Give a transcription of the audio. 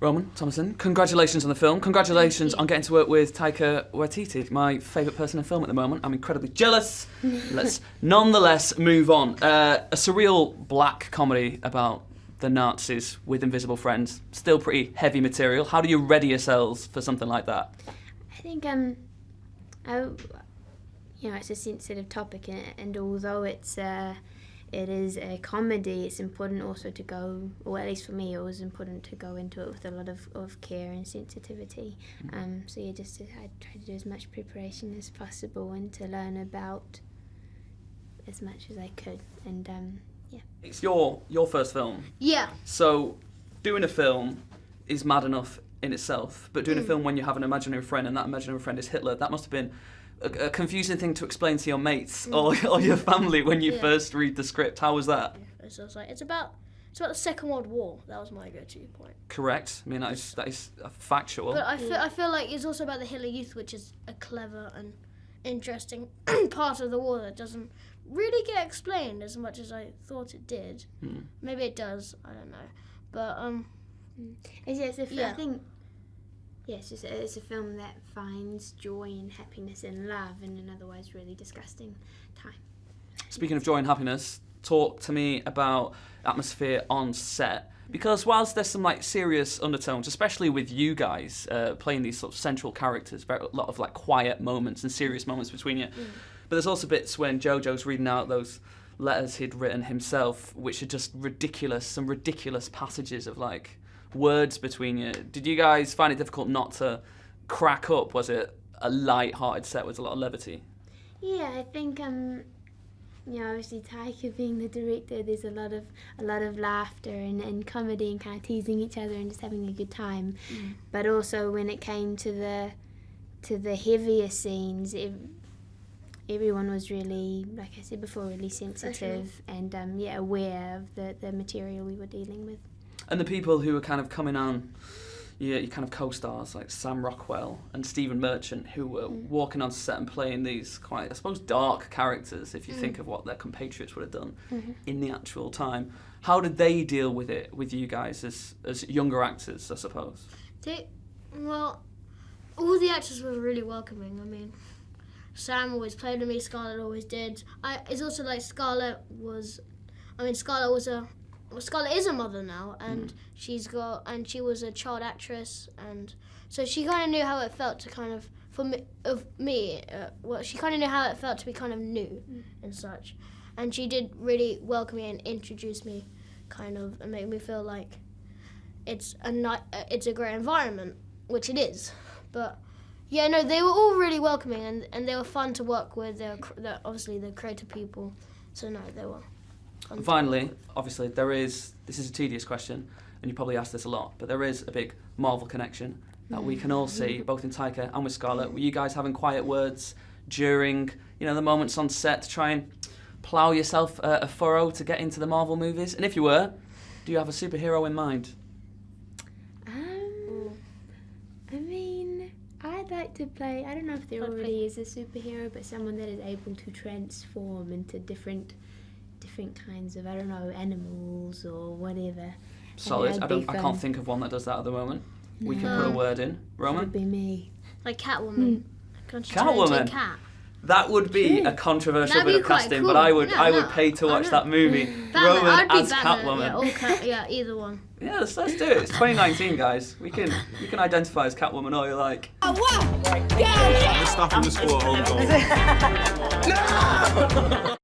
Roman, Thomasin, congratulations on the film. Congratulations on getting to work with Taika Waititi, my favourite person in film at the moment. I'm incredibly jealous. Let's nonetheless move on. A surreal black comedy about the Nazis with invisible friends. Still pretty heavy material. How do you ready yourselves for something like that? I think, it's a sensitive topic, and although it is a comedy, it's important also to go, or at least for me, it was important to go into it with a lot of care and sensitivity. So I tried to do as much preparation as possible and to learn about as much as I could. And It's your first film. Yeah. So doing a film is mad enough in itself, but doing a film when you have an imaginary friend and that imaginary friend is Hitler, that must have been a confusing thing to explain to your mates or your family when you first read the script. How was that? It's just like it's about the Second World War. That was my go-to point. Correct. I mean, that is factual. But I feel like it's also about the Hitler Youth, which is a clever and interesting part of the war that doesn't really get explained as much as I thought it did. Maybe it does. I don't know. But I think. Yes, it's a film that finds joy and happiness and love in an otherwise really disgusting time. Speaking of joy and happiness, talk to me about atmosphere on set. Because whilst there's some like serious undertones, especially with you guys playing these sort of central characters, a lot of like quiet moments and serious moments between you. But there's also bits when Jojo's reading out those letters he'd written himself, which are just ridiculous, some ridiculous passages of like words between you. Did you guys find it difficult not to crack up? Was it a light-hearted set with a lot of levity? Yeah, I think obviously Taika being the director, there's a lot of laughter and comedy and kind of teasing each other and just having a good time. But also when it came to the heavier scenes, everyone was really, like I said before, really sensitive and aware of the material we were dealing with. And the people who were kind of coming on, your kind of co-stars like Sam Rockwell and Stephen Merchant, who were walking on set and playing these quite, I suppose, dark characters, if you think of what their compatriots would have done in the actual time. How did they deal with it with you guys as younger actors, I suppose? All the actors were really welcoming. I mean, Sam always played with me, Scarlett always did. It's also like Scarlett is a mother now, and she was a child actress, and so she kind of knew how it felt to kind of, she kind of knew how it felt to be kind of new and such, and she did really welcome me and introduce me, kind of, and make me feel like it's a great environment, which it is, but yeah, no, they were all really welcoming, and they were fun to work with. They're obviously the creative people, so no, they were. And finally, obviously, this is a tedious question, and you probably asked this a lot, but there is a big Marvel connection that we can all see, both in Taika and with Scarlett. Were you guys having quiet words during, the moments on set to try and plough yourself a furrow to get into the Marvel movies? And if you were, do you have a superhero in mind? I mean, I'd like to play, I don't know if there already is a superhero, but someone that is able to transform into different kinds of, I don't know, animals or whatever. Solid. I can't think of one that does that at the moment. No. We can put a word in. Roman? That would be me. Like Catwoman. Catwoman? Cat. That would be a controversial bit of casting, cool. But I would pay to watch that movie. Roman as Catwoman. Yeah, either one. Yeah, let's do it. It's 2019, guys. We can identify as Catwoman all you like. Oh, wow! Go! We're stuffing the score at home goal. No!